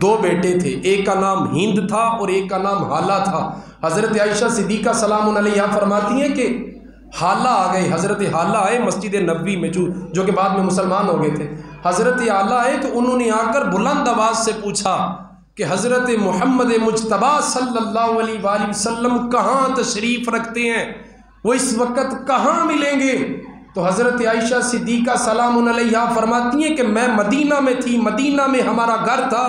2 بیٹے تھے، ایک کا نام ہند تھا اور ایک کا نام حالہ تھا. حضرت عائشہ صدیقہ سلام علیہا فرماتی ہیں کہ حالہ آ گئے، حضرت حالہ آئے مسجد نبوی میں جو کہ بعد میں مسلمان ہو گئے تھے. حضرت حالہ آئے تو انہوں نے آ کر بلند آواز سے پوچھا کہ حضرت محمد مجتبیٰ صلی اللہ علیہ وآلہ وسلم کہاں تشریف رکھتے ہیں، وہ اس وقت کہاں ملیں گے؟ تو حضرت عائشہ صدیقہ سلام علیہا فرماتی ہیں کہ میں مدینہ میں تھی، مدینہ میں ہمارا گھر تھا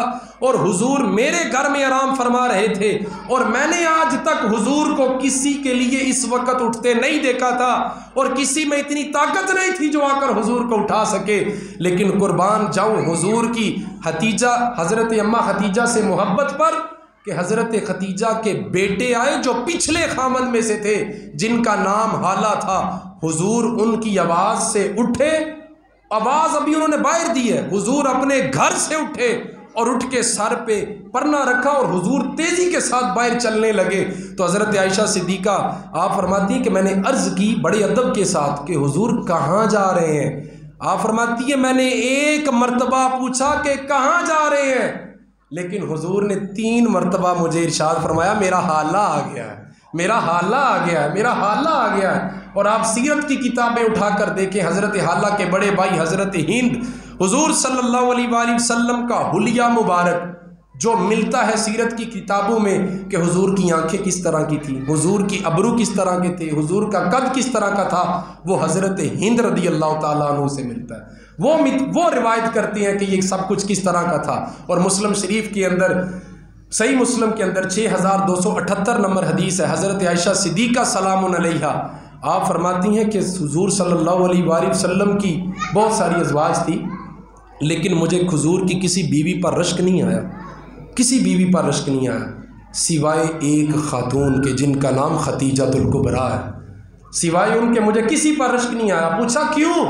اور حضور میرے گھر میں آرام فرما رہے تھے اور میں نے آج تک حضور کو کسی کے لیے اس وقت اٹھتے نہیں دیکھا تھا اور کسی میں اتنی طاقت نہیں تھی جو آ کر حضور کو اٹھا سکے. لیکن قربان جاؤں حضور کی حتیجہ حضرت اماں خدیجہ سے محبت پر کہ حضرت خدیجہ کے بیٹے آئے جو پچھلے خامد میں سے تھے جن کا نام حالہ تھا. حضور ان کی آواز سے اٹھے، آواز ابھی انہوں نے باہر دی ہے، حضور اپنے گھر سے اٹھے اور اٹھ کے سر پہ پرنا رکھا اور حضور تیزی کے ساتھ باہر چلنے لگے. تو حضرت عائشہ صدیقہ آپ فرماتی ہیں کہ میں نے عرض کی بڑے ادب کے ساتھ کہ حضور کہاں جا رہے ہیں؟ آپ فرماتی ہیں میں نے ایک مرتبہ پوچھا کہ کہاں جا رہے ہیں، لیکن حضور نے 3 مرتبہ مجھے ارشاد فرمایا میرا حالہ آ گیا ہے، میرا حالہ آ گیا ہے، میرا حالہ آ گیا ہے. اور آپ سیرت کی کتابیں اٹھا کر دیکھیں، حضرت حالہ کے بڑے بھائی حضرت ہند حضور صلی اللہ علیہ وآلہ وسلم کا حلیہ مبارک جو ملتا ہے سیرت کی کتابوں میں کہ حضور کی آنکھیں کس طرح کی تھیں، حضور کی ابرو کس طرح کے تھے، حضور کا قد کس طرح کا تھا، وہ حضرت ہند رضی اللہ تعالیٰ عنہ سے ملتا ہے. وہ روایت کرتے ہیں کہ یہ سب کچھ کس طرح کا تھا. اور مسلم شریف کے اندر صحیح مسلم کے اندر 6278 نمبر حدیث ہے، حضرت عائشہ صدیقہ سلام علیہا آپ فرماتی ہیں کہ حضور صلی اللہ علیہ وآلہ وسلم کی بہت ساری ازواج تھی لیکن مجھے حضور کی کسی بیوی پر رشک نہیں آیا، کسی بیوی پر رشک نہیں آیا سوائے ایک خاتون کے جن کا نام خدیجۃ الکبریٰ ہے. سوائے ان کے مجھے کسی پر رشک نہیں آیا. پوچھا کیوں؟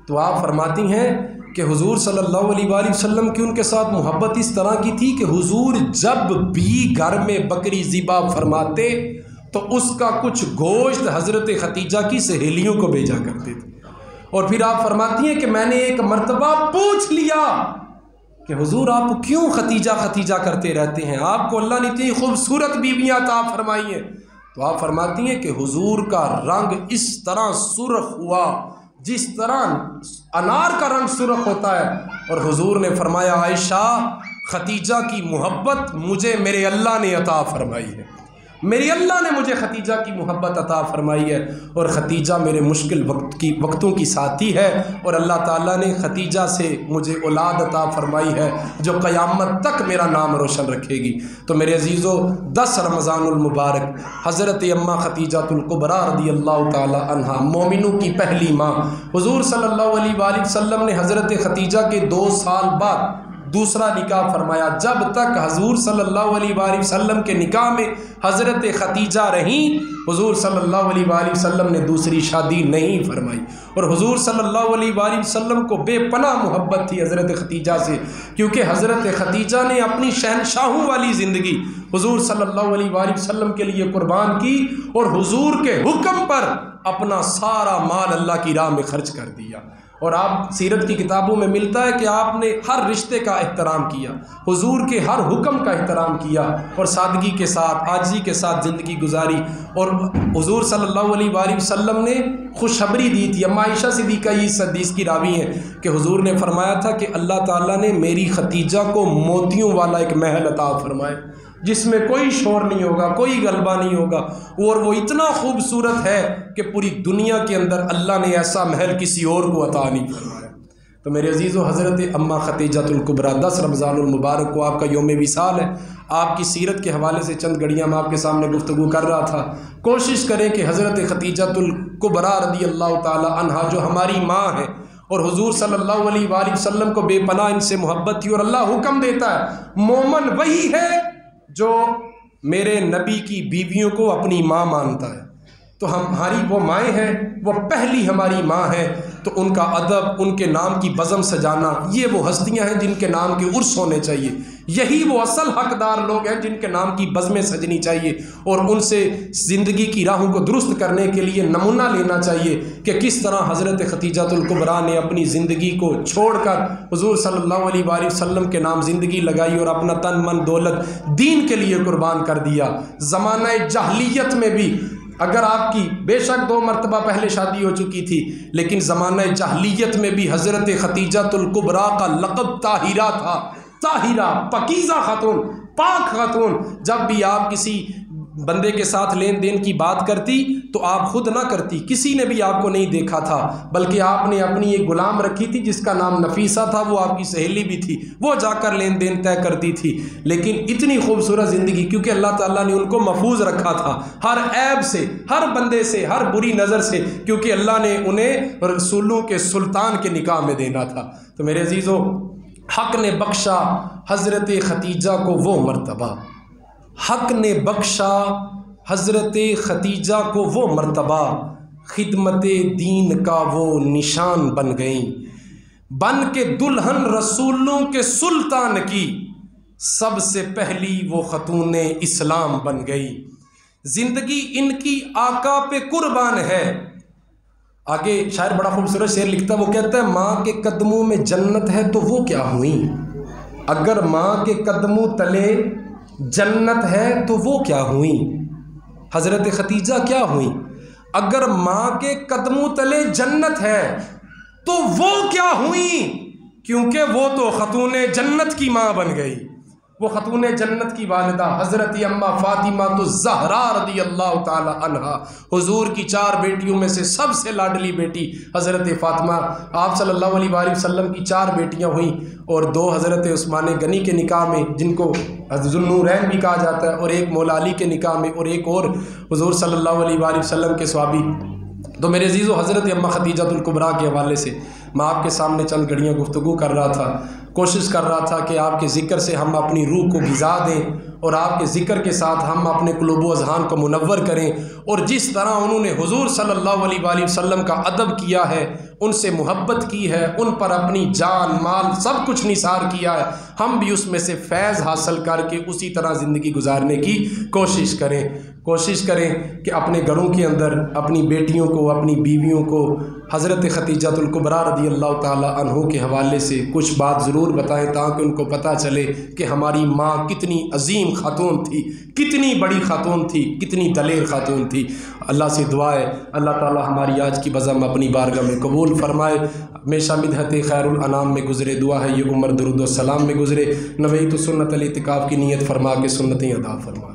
تو آپ فرماتی ہیں کہ حضور صلی اللہ علیہ وآلہ وسلم کی ان کے ساتھ محبت اس طرح کی تھی کہ حضور جب بھی گھر میں بکری ذبح فرماتے تو اس کا کچھ گوشت حضرت خدیجہ کی سہیلیوں کو بھیجا کرتے تھے. اور پھر آپ فرماتی ہیں کہ میں نے ایک مرتبہ پوچھ لیا کہ حضور آپ کیوں خدیجہ خدیجہ کرتے رہتے ہیں، آپ کو اللہ نے اتنی خوبصورت بیویاں عطا فرمائی ہیں. تو آپ فرماتی ہیں کہ حضور کا رنگ اس طرح سرخ ہوا جس طرح انار کا رنگ سرخ ہوتا ہے. اور حضور نے فرمایا عائشہ خدیجہ کی محبت مجھے میرے اللہ نے عطا فرمائی ہے، میری اللہ نے مجھے خدیجہ کی محبت عطا فرمائی ہے اور خدیجہ میرے مشکل وقتوں کی ساتھی ہے اور اللہ تعالیٰ نے خدیجہ سے مجھے اولاد عطا فرمائی ہے جو قیامت تک میرا نام روشن رکھے گی. تو میرے عزیزو 10 رمضان المبارک حضرت اماں خدیجۃ الکبریٰ رضی اللہ تعالی عنہا مومنوں کی پہلی ماں، حضور صلی اللہ علیہ وآلہ وسلم نے حضرت خدیجہ کے 2 سال بعد دوسرا نکاح فرمایا. جب تک حضور صلی اللہ علیہ وآلہ وسلم کے نکاح میں حضرت خدیجہ رہیں حضور صلی اللہ علیہ وآلہ وسلم نے دوسری شادی نہیں فرمائی. اور حضور صلی اللہ علیہ وآلہ وسلم کو بے پناہ محبت تھی حضرت خدیجہ سے کیونکہ حضرت خدیجہ نے اپنی شہنشاہوں والی زندگی حضور صلی اللہ علیہ وآلہ وسلم کے لیے قربان کی اور حضور کے حکم پر اپنا سارا مال اللہ کی راہ میں خرچ کر دیا. اور آپ سیرت کی کتابوں میں ملتا ہے کہ آپ نے ہر رشتے کا احترام کیا، حضور کے ہر حکم کا احترام کیا اور سادگی کے ساتھ عاجزی کے ساتھ زندگی گزاری. اور حضور صلی اللہ علیہ وآلہ وسلم نے خوشخبری دی تھی. اماں عائشہ صدیقہ اس حدیث کی راوی ہیں کہ حضور نے فرمایا تھا کہ اللہ تعالیٰ نے میری خدیجہ کو موتیوں والا ایک محل عطا فرمائے جس میں کوئی شور نہیں ہوگا، کوئی غلبہ نہیں ہوگا اور وہ اتنا خوبصورت ہے کہ پوری دنیا کے اندر اللہ نے ایسا محل کسی اور کو عطا نہیں فرمایا. تو میرے عزیزو حضرت اماں خدیجۃ الکبریٰ 10 رمضان المبارک کو آپ کا یوم وصال ہے. آپ کی سیرت کے حوالے سے چند گھڑیاں میں آپ کے سامنے گفتگو کر رہا تھا. کوشش کریں کہ حضرت خدیجۃ الکبریٰ رضی اللہ تعالی عنہا جو ہماری ماں ہے اور حضور صلی اللہ علیہ وآلہ وسلم کو بے پناہ ان سے محبت تھی اور اللہ حکم دیتا ہے مومن وہی ہے جو میرے نبی کی بیویوں کو اپنی ماں مانتا ہے. تو ہماری وہ مائیں ہیں، وہ پہلی ہماری ماں ہیں، تو ان کا ادب، ان کے نام کی بزم سجانا، یہ وہ ہستیاں ہیں جن کے نام کے عرس ہونے چاہیے، یہی وہ اصل حقدار لوگ ہیں جن کے نام کی بزمیں سجنی چاہیے، اور ان سے زندگی کی راہوں کو درست کرنے کے لیے نمونہ لینا چاہیے کہ کس طرح حضرت خدیجہ الکبریٰ نے اپنی زندگی کو چھوڑ کر حضور صلی اللہ علیہ وآلہ وسلم کے نام زندگی لگائی اور اپنا تن من دولت دین کے لیے قربان کر دیا۔ زمانہ جاہلیت میں بھی اگر آپ کی بے شک 2 مرتبہ پہلے شادی ہو چکی تھی، لیکن زمانہ جاہلیت میں بھی حضرت خدیجہ الکبریٰ کا لقب طاہرہ تھا، طاہرہ، پاکیزہ خاتون، پاک خاتون۔ جب بھی آپ کسی بندے کے ساتھ لین دین کی بات کرتی تو آپ خود نہ کرتی، کسی نے بھی آپ کو نہیں دیکھا تھا، بلکہ آپ نے اپنی ایک غلام رکھی تھی جس کا نام نفیسہ تھا، وہ آپ کی سہیلی بھی تھی، وہ جا کر لین دین طے کرتی تھی۔ لیکن اتنی خوبصورت زندگی، کیونکہ اللہ تعالیٰ نے ان کو محفوظ رکھا تھا ہر عیب سے، ہر بندے سے، ہر بری نظر سے، کیونکہ اللہ نے انہیں رسولوں کے سلطان کے نکاح میں دینا تھا۔ تو میرے عزیزو، حق نے بخشا حضرت خدیجہ کو وہ مرتبہ، حق نے بخشا حضرت خدیجہ کو وہ مرتبہ، خدمت دین کا وہ نشان بن گئیں، بن کے دلہن رسولوں کے سلطان کی، سب سے پہلی وہ خاتون اسلام بن گئی۔ زندگی ان کی آقا پہ قربان ہے۔ آگے شاعر بڑا خوبصورت شعر لکھتا ہے، وہ کہتا ہے ماں کے قدموں میں جنت ہے تو وہ کیا ہوئیں، اگر ماں کے قدموں تلے جنت ہے تو وہ کیا ہوئیں، حضرت خدیجہ کیا ہوئیں، اگر ماں کے قدموں تلے جنت ہے تو وہ کیا ہوئیں، کیونکہ وہ تو خاتون جنت کی ماں بن گئی، وہ خاتون جنت کی والدہ حضرت اماں فاطمہ الزہراء رضی اللہ تعالی عنہا، حضور کی 4 بیٹیوں میں سے سب سے لاڈلی بیٹی حضرت فاطمہ۔ آپ صلی اللہ علیہ وآلہ وسلم کی 4 بیٹیاں ہوئیں، اور 2 حضرت عثمان غنی کے نکاح میں، جن کو ذوالنورین بھی کہا جاتا ہے، اور ایک مولا علی کے نکاح میں، اور ایک اور حضور صلی اللہ علیہ وآلہ وسلم کے صحابی۔ تو میرے عزیزو، حضرت اماں خدیجہ الکبریٰ کے حوالے سے میں آپ کے سامنے چند گھڑیاں گفتگو کر رہا تھا، کوشش کر رہا تھا کہ آپ کے ذکر سے ہم اپنی روح کو غذا دیں، اور آپ کے ذکر کے ساتھ ہم اپنے قلوب و اذہان کو منور کریں، اور جس طرح انہوں نے حضور صلی اللہ علیہ وآلہ وسلم کا ادب کیا ہے، ان سے محبت کی ہے، ان پر اپنی جان مال سب کچھ نثار کیا ہے، ہم بھی اس میں سے فیض حاصل کر کے اسی طرح زندگی گزارنے کی کوشش کریں کہ اپنے گھروں کے اندر اپنی بیٹیوں کو، اپنی بیویوں کو حضرت خدیجہ الکبریٰ رضی اللہ تعالی عنہ کے حوالے سے کچھ بات ضرور بتائیں، تاکہ ان کو پتہ چلے کہ ہماری ماں کتنی عظیم خاتون تھی، کتنی بڑی خاتون تھی، کتنی دلیر خاتون تھی۔ اللہ سے دعا ہے اللہ تعالی ہماری آج کی بزم اپنی بارگاہ میں قبول فرمائے۔ ہمیشہ مدحت خیر الانام میں گزرے، دعا ہے یہ عمر درود و سلام میں گزرے، نویت سنت الاعتکاف کی نیت فرما کے سنتیں ادا فرما۔